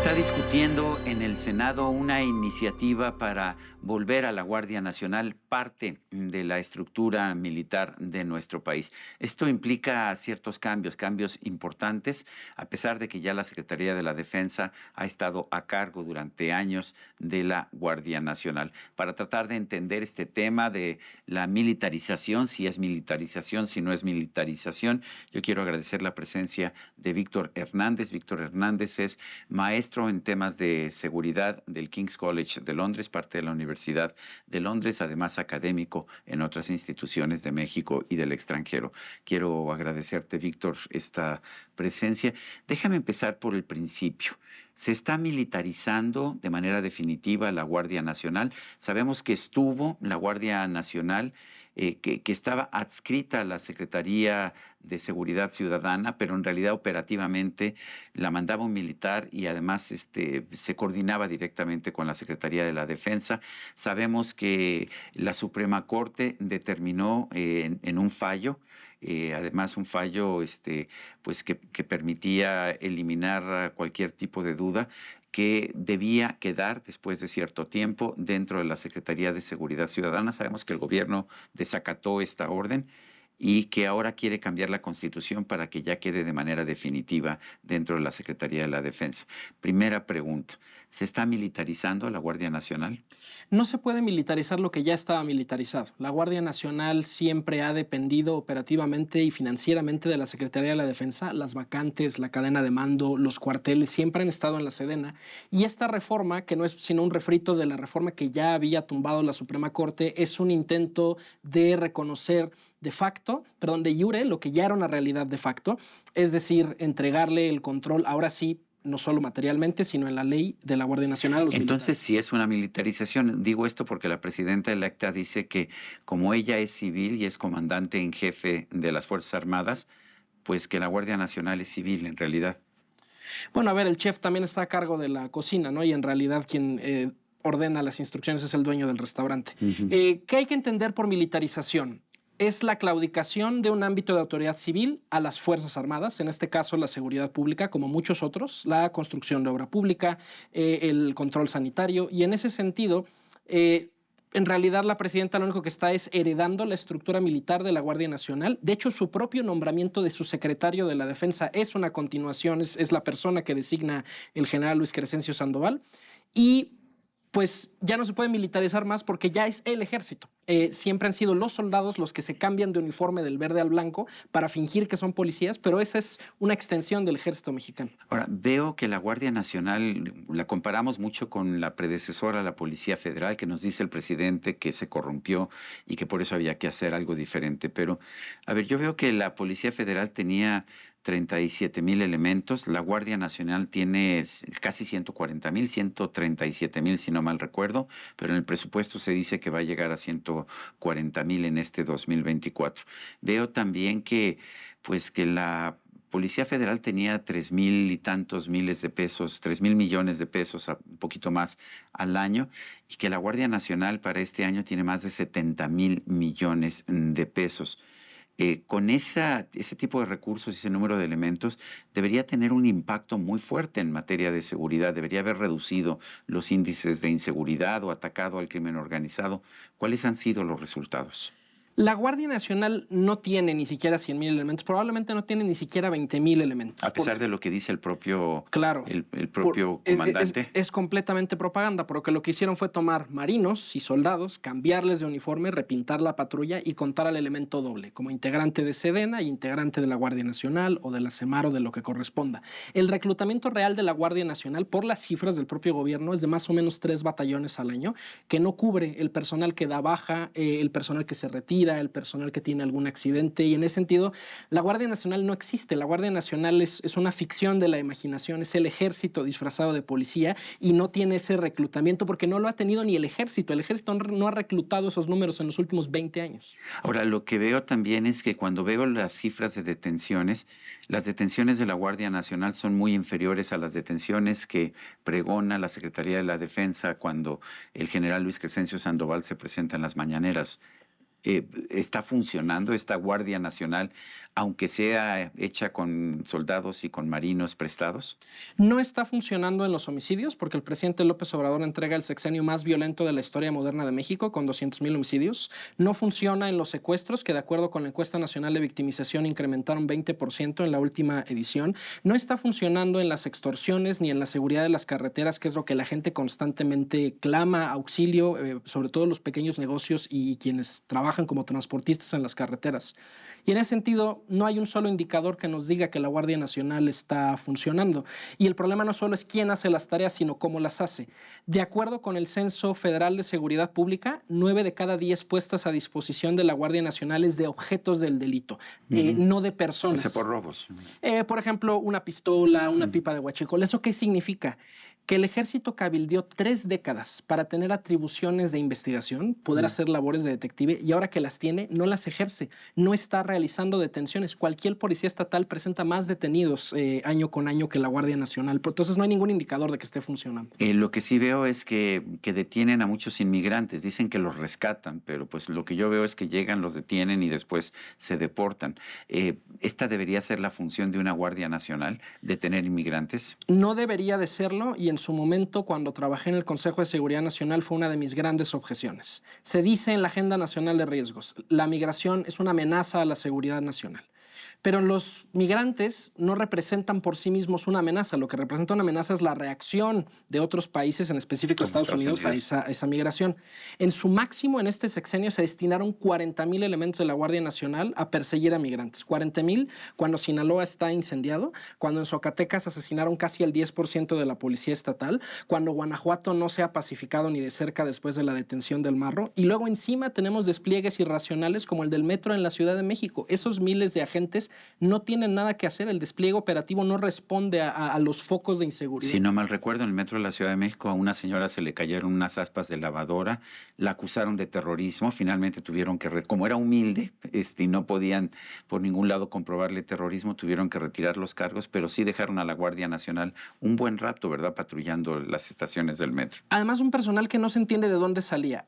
está discutiendo en el Senado una iniciativa para volver a la Guardia Nacional parte de la estructura militar de nuestro país. Esto implica ciertos cambios importantes, a pesar de que ya la Secretaría de la Defensa ha estado a cargo durante años de la Guardia Nacional. Para tratar de entender este tema de la militarización, si es militarización, si no es militarización, yo quiero agradecer la presencia de Víctor Hernández. Víctor Hernández es maestro en temas de seguridad del King's College de Londres, parte de la Universidad de Londres, además académico en otras instituciones de México y del extranjero. Quiero agradecerte, Víctor, esta presencia. Déjame empezar por el principio. ¿Se está militarizando de manera definitiva la Guardia Nacional? Sabemos que estuvo la Guardia Nacional, que estaba adscrita a la Secretaría de Seguridad Ciudadana, pero en realidad operativamente la mandaba un militar y además se coordinaba directamente con la Secretaría de la Defensa. Sabemos que la Suprema Corte determinó en un fallo, además un fallo pues que permitía eliminar cualquier tipo de duda, que debía quedar después de cierto tiempo dentro de la Secretaría de Seguridad Ciudadana. Sabemos que el gobierno desacató esta orden y que ahora quiere cambiar la Constitución para que ya quede de manera definitiva dentro de la Secretaría de la Defensa. Primera pregunta, ¿se está militarizando la Guardia Nacional? No se puede militarizar lo que ya estaba militarizado. La Guardia Nacional siempre ha dependido operativamente y financieramente de la Secretaría de la Defensa. Las vacantes, la cadena de mando, los cuarteles siempre han estado en la Sedena. Y esta reforma, que no es sino un refrito de la reforma que ya había tumbado la Suprema Corte, es un intento de reconocer de iure, lo que ya era una realidad de facto, es decir, entregarle el control, ahora sí, no solo materialmente, sino en la ley de la Guardia Nacional a los Entonces, militares. sí es una militarización. Digo esto porque la presidenta electa dice que como ella es civil y es comandante en jefe de las Fuerzas Armadas, pues que la Guardia Nacional es civil en realidad. Bueno, a ver, el chef también está a cargo de la cocina, ¿no? Y en realidad quien ordena las instrucciones es el dueño del restaurante. Ujú. ¿Qué hay que entender por militarización? Es la claudicación de un ámbito de autoridad civil a las Fuerzas Armadas, en este caso la seguridad pública, como muchos otros, la construcción de obra pública, el control sanitario, y en ese sentido, en realidad la presidenta lo único que está es heredando la estructura militar de la Guardia Nacional. De hecho, su propio nombramiento de su secretario de la Defensa es una continuación, es la persona que designa el general Luis Crescencio Sandoval, y pues ya no se puede militarizar más porque ya es el ejército. Siempre han sido los soldados los que se cambian de uniforme del verde al blanco para fingir que son policías, pero esa es una extensión del ejército mexicano. Ahora, veo que la Guardia Nacional la comparamos mucho con la predecesora, la Policía Federal, que nos dice el presidente que se corrompió y que por eso había que hacer algo diferente. Pero, a ver, yo veo que la Policía Federal tenía 37,000 elementos, la Guardia Nacional tiene casi 140,000, 137,000 si no mal recuerdo, pero en el presupuesto se dice que va a llegar a 140,000 en este 2024. Veo también que, pues, que la Policía Federal tenía 3,000 y tantos miles de pesos, 3,000 millones de pesos, un poquito más al año, y que la Guardia Nacional para este año tiene más de 70,000 millones de pesos. Con ese tipo de recursos y ese número de elementos, debería tener un impacto muy fuerte en materia de seguridad, debería haber reducido los índices de inseguridad o atacado al crimen organizado. ¿Cuáles han sido los resultados? La Guardia Nacional no tiene ni siquiera 100,000 elementos, probablemente no tiene ni siquiera 20,000 elementos. A pesar de lo que dice el propio, Claro, el propio comandante. es completamente propaganda, porque lo que hicieron fue tomar marinos y soldados, cambiarles de uniforme, repintar la patrulla y contar al elemento doble, como integrante de Sedena y integrante de la Guardia Nacional o de la SEMAR o de lo que corresponda. El reclutamiento real de la Guardia Nacional, por las cifras del propio gobierno, es de más o menos 3 batallones al año, que no cubre el personal que da baja, el personal que se retira, el personal que tiene algún accidente, y en ese sentido la Guardia Nacional no existe. La Guardia Nacional es una ficción de la imaginación, es el ejército disfrazado de policía y no tiene ese reclutamiento porque no lo ha tenido ni el ejército. El ejército no ha reclutado esos números en los últimos 20 años. Ahora, lo que veo también es que cuando veo las cifras de detenciones, las detenciones de la Guardia Nacional son muy inferiores a las detenciones que pregona la Secretaría de la Defensa cuando el general Luis Crescencio Sandoval se presenta en las mañaneras. ¿Está funcionando esta Guardia Nacional aunque sea hecha con soldados y con marinos prestados? No está funcionando en los homicidios porque el presidente López Obrador entrega el sexenio más violento de la historia moderna de México, con 200,000 homicidios. No funciona en los secuestros, que de acuerdo con la encuesta nacional de victimización incrementaron 20% en la última edición. No está funcionando en las extorsiones ni en la seguridad de las carreteras, que es lo que la gente constantemente clama auxilio, sobre todo los pequeños negocios y quienes trabajan como transportistas en las carreteras. Y en ese sentido, no hay un solo indicador que nos diga que la Guardia Nacional está funcionando. Y el problema no solo es quién hace las tareas, sino cómo las hace. De acuerdo con el Censo Federal de Seguridad Pública, 9 de cada 10 puestas a disposición de la Guardia Nacional es de objetos del delito, Ujú. no de O sea, por personas. robos. Por ejemplo, una pistola, una Ujú. pipa de huachicol. ¿Eso qué significa? Que el ejército cabildeó 3 décadas para tener atribuciones de investigación, poder Mm. hacer labores de detective, y ahora que las tiene, no las ejerce, no está realizando detenciones. Cualquier policía estatal presenta más detenidos año con año que la Guardia Nacional. Entonces no hay ningún indicador de que esté funcionando. Lo que sí veo es que detienen a muchos inmigrantes, dicen que los rescatan, pero pues lo que yo veo es que llegan, los detienen y después se deportan. ¿Esta debería ser la función de una Guardia Nacional, detener inmigrantes? No debería de serlo, y en su momento, cuando trabajé en el Consejo de Seguridad Nacional, fue una de mis grandes objeciones. Se dice en la Agenda Nacional de Riesgos, la migración es una amenaza a la seguridad nacional. Pero los migrantes no representan por sí mismos una amenaza. Lo que representa una amenaza es la reacción de otros países, en específico Como Estados Estados Unidos, a Unidos. esa migración. En su máximo, en este sexenio, se destinaron 40,000 elementos de la Guardia Nacional a perseguir a migrantes. 40,000 cuando Sinaloa está incendiado, cuando en Zacatecas asesinaron casi el 10% de la policía estatal, cuando Guanajuato no se ha pacificado ni de cerca después de la detención del Marro, y luego encima tenemos despliegues irracionales como el del metro en la Ciudad de México. Esos miles de agentes no tienen nada que hacer, el despliegue operativo no responde a los focos de Si inseguridad. no mal recuerdo, en el metro de la Ciudad de México a una señora se le cayeron unas aspas de lavadora, la acusaron de terrorismo, finalmente tuvieron que, como era humilde, y no podían por ningún lado comprobarle terrorismo, tuvieron que retirar los cargos, pero sí dejaron a la Guardia Nacional un buen rato, ¿verdad?, patrullando las estaciones del metro. Además, un personal que no se entiende de dónde salía.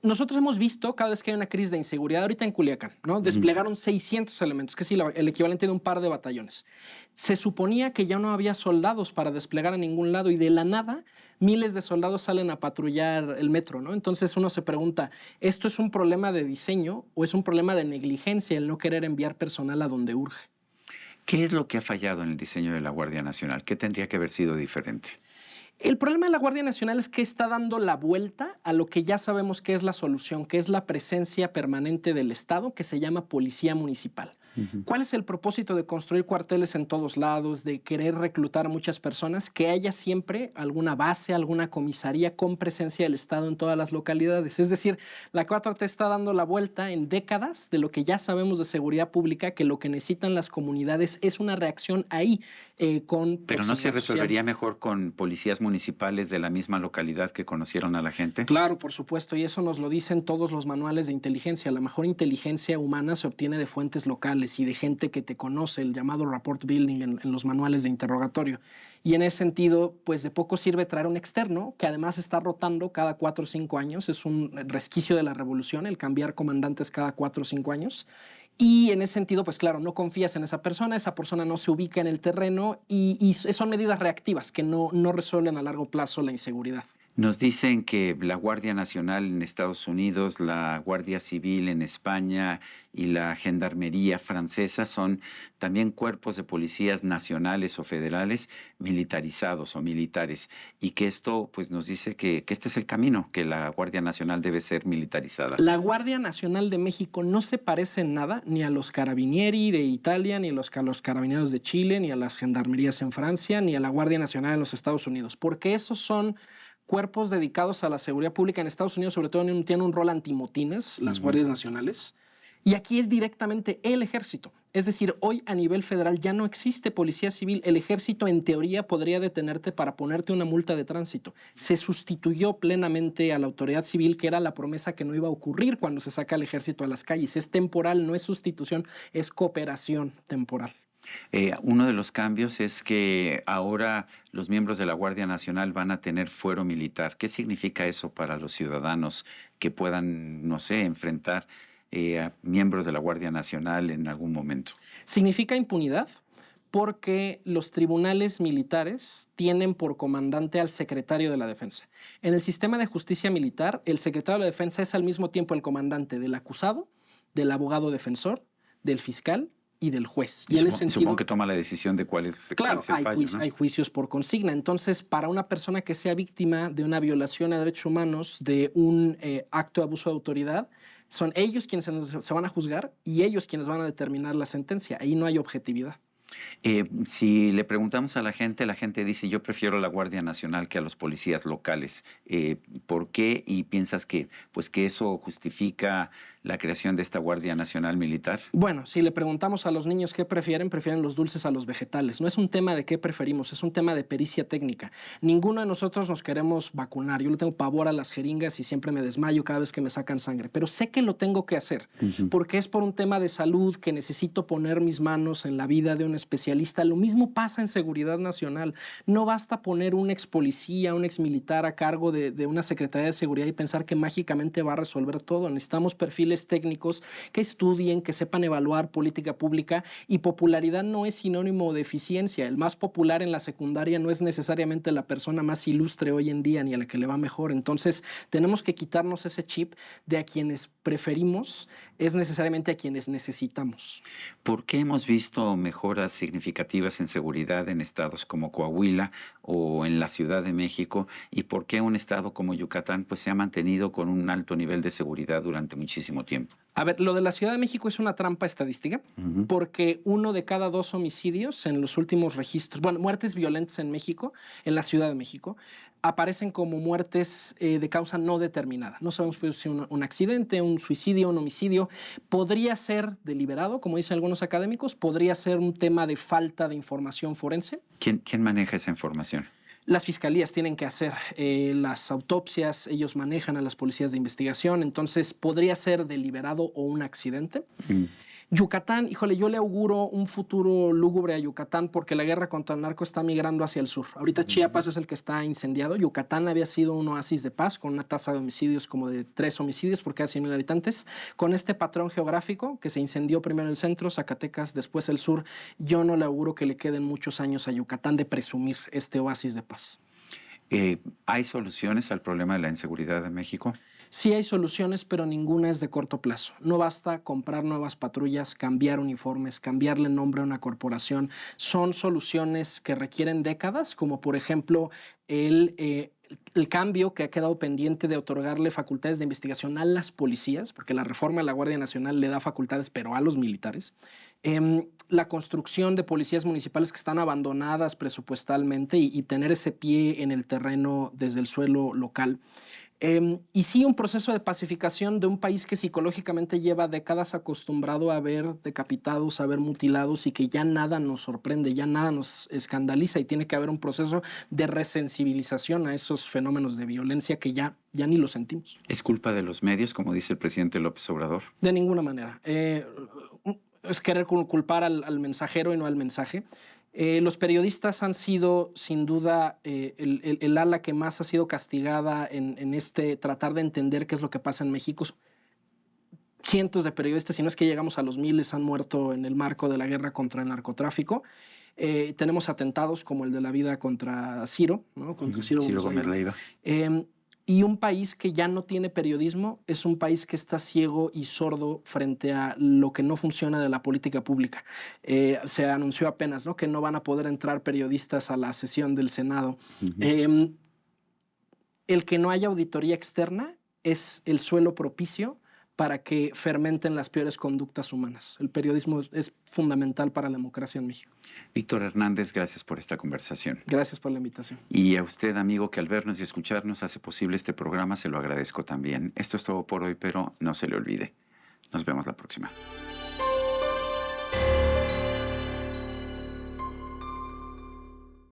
Nosotros hemos visto cada vez que hay una crisis de inseguridad, ahorita en Culiacán, ¿no? Ujú. Desplegaron 600 elementos, que es el equivalente de un par de batallones. Se suponía que ya no había soldados para desplegar a ningún lado, y de la nada miles de soldados salen a patrullar el metro, ¿no? Entonces uno se pregunta, ¿esto es un problema de diseño o es un problema de negligencia el no querer enviar personal a donde urge? ¿Qué es lo que ha fallado en el diseño de la Guardia Nacional? ¿Qué tendría que haber sido diferente? El problema de la Guardia Nacional es que está dando la vuelta a lo que ya sabemos que es la solución, que es la presencia permanente del Estado, que se llama Policía Municipal. Ujú. ¿Cuál es el propósito de construir cuarteles en todos lados, de querer reclutar a muchas personas? Que haya siempre alguna base, alguna comisaría con presencia del Estado en todas las localidades. Es decir, la 4T está dando la vuelta en décadas de lo que ya sabemos de seguridad pública, que lo que necesitan las comunidades es una reacción ahí, con Pero ¿no se proximidad social. resolvería mejor con policías municipales de la misma localidad que conocieron a la gente? Claro, por supuesto, y eso nos lo dicen todos los manuales de inteligencia. La mejor inteligencia humana se obtiene de fuentes locales y de gente que te conoce, el llamado rapport building en los manuales de interrogatorio. Y en ese sentido, pues de poco sirve traer un externo que además está rotando cada 4 o 5 años. Es un resquicio de la revolución el cambiar comandantes cada 4 o 5 años. Y en ese sentido, pues claro, no confías en esa persona no se ubica en el terreno, y son medidas reactivas que no resuelven a largo plazo la inseguridad. Nos dicen que la Guardia Nacional en Estados Unidos, la Guardia Civil en España y la Gendarmería francesa son también cuerpos de policías nacionales o federales militarizados o militares, y que esto pues nos dice que este es el camino, que la Guardia Nacional debe ser militarizada. La Guardia Nacional de México no se parece en nada ni a los Carabinieri de Italia, ni a los Carabineros de Chile, ni a las Gendarmerías en Francia, ni a la Guardia Nacional en los Estados Unidos, porque esos son cuerpos dedicados a la seguridad pública. En Estados Unidos, sobre todo, tienen un rol antimotines, las Ujú. guardias nacionales, y aquí es directamente el ejército. Es decir, hoy a nivel federal ya no existe policía civil. El ejército, en teoría, podría detenerte para ponerte una multa de tránsito. Se sustituyó plenamente a la autoridad civil, que era la promesa que no iba a ocurrir cuando se saca al ejército a las calles. Es temporal, no es sustitución, es cooperación temporal. Uno de los cambios es que ahora los miembros de la Guardia Nacional van a tener fuero militar. ¿Qué significa eso para los ciudadanos que puedan, no sé, enfrentar a miembros de la Guardia Nacional en algún momento? Significa impunidad porque los tribunales militares tienen por comandante al secretario de la Defensa. En el sistema de justicia militar, el secretario de la Defensa es al mismo tiempo el comandante del acusado, del abogado defensor, del fiscal y del juez. Y supongo que toma la decisión de cuál es claro, el fallo, ¿no? hay juicios por consigna. Entonces, para una persona que sea víctima de una violación a derechos humanos, de un acto de abuso de autoridad, son ellos quienes se van a juzgar y ellos quienes van a determinar la sentencia. Ahí no hay objetividad. Si le preguntamos a la gente dice, yo prefiero la Guardia Nacional que a los policías locales. ¿Por qué? ¿Y piensas que, pues, que eso justifica la creación de esta Guardia Nacional Militar? Bueno, si le preguntamos a los niños qué prefieren, prefieren los dulces a los vegetales. No es un tema de qué preferimos, es un tema de pericia técnica. Ninguno de nosotros nos queremos vacunar. Yo le tengo pavor a las jeringas y siempre me desmayo cada vez que me sacan sangre. Pero sé que lo tengo que hacer porque es por un tema de salud que necesito poner mis manos en la vida de un especialista. Lo mismo pasa en seguridad nacional. No basta poner un ex policía, un ex militar a cargo de una Secretaría de Seguridad y pensar que mágicamente va a resolver todo. Necesitamos perfiles técnicos que estudien, que sepan evaluar política pública, y popularidad no es sinónimo de eficiencia. El más popular en la secundaria no es necesariamente la persona más ilustre hoy en día ni a la que le va mejor. Entonces tenemos que quitarnos ese chip de a quienes preferimos es necesariamente a quienes necesitamos. ¿Por qué hemos visto mejoras significativas en seguridad en estados como Coahuila o en la Ciudad de México? ¿Y por qué un estado como Yucatán pues, se ha mantenido con un alto nivel de seguridad durante muchísimo tiempo? A ver, lo de la Ciudad de México es una trampa estadística, porque 1 de cada 2 homicidios en los últimos registros, bueno, muertes violentas en México, en la Ciudad de México, aparecen como muertes de causa no determinada. No sabemos si fue un accidente, un suicidio, un homicidio. Podría ser deliberado, como dicen algunos académicos, podría ser un tema de falta de información forense. ¿Quién maneja esa información? Las fiscalías tienen que hacer las autopsias, ellos manejan a las policías de investigación, entonces podría ser deliberado o un accidente. Yucatán, híjole, yo le auguro un futuro lúgubre a Yucatán porque la guerra contra el narco está migrando hacia el sur. Ahorita Chiapas es el que está incendiado. Yucatán había sido un oasis de paz con una tasa de homicidios como de 3 homicidios por cada 100,000 habitantes. Con este patrón geográfico que se incendió primero el centro, Zacatecas, después el sur, yo no le auguro que le queden muchos años a Yucatán de presumir este oasis de paz. ¿Hay soluciones al problema de la inseguridad de México? Sí hay soluciones, pero ninguna es de corto plazo. No basta comprar nuevas patrullas, cambiar uniformes, cambiarle nombre a una corporación. Son soluciones que requieren décadas, como por ejemplo el cambio que ha quedado pendiente de otorgarle facultades de investigación a las policías, porque la reforma de la Guardia Nacional le da facultades, pero a los militares. La construcción de policías municipales que están abandonadas presupuestalmente y tener ese pie en el terreno desde el suelo local. Y sí, un proceso de pacificación de un país que psicológicamente lleva décadas acostumbrado a ver decapitados, a ver mutilados y que ya nada nos sorprende, ya nada nos escandaliza y tiene que haber un proceso de resensibilización a esos fenómenos de violencia que ya ni los sentimos. ¿Es culpa de los medios, como dice el presidente López Obrador? De ninguna manera. Es querer culpar al mensajero y no al mensaje. Los periodistas han sido, sin duda, el ala que más ha sido castigada en este tratar de entender qué es lo que pasa en México. Cientos de periodistas, si no es que llegamos a los miles, han muerto en el marco de la guerra contra el narcotráfico. Tenemos atentados como el de la vida contra Ciro, ¿no? Contra Ciro Gómez Leiva. Y un país que ya no tiene periodismo es un país que está ciego y sordo frente a lo que no funciona de la política pública. Se anunció apenas, ¿no?, que no van a poder entrar periodistas a la sesión del Senado. El que no haya auditoría externa es el suelo propicio para que fermenten las peores conductas humanas. El periodismo es fundamental para la democracia en México. Víctor Hernández, gracias por esta conversación. Gracias por la invitación. Y a usted, amigo, que al vernos y escucharnos hace posible este programa, se lo agradezco también. Esto es todo por hoy, pero no se le olvide. Nos vemos la próxima.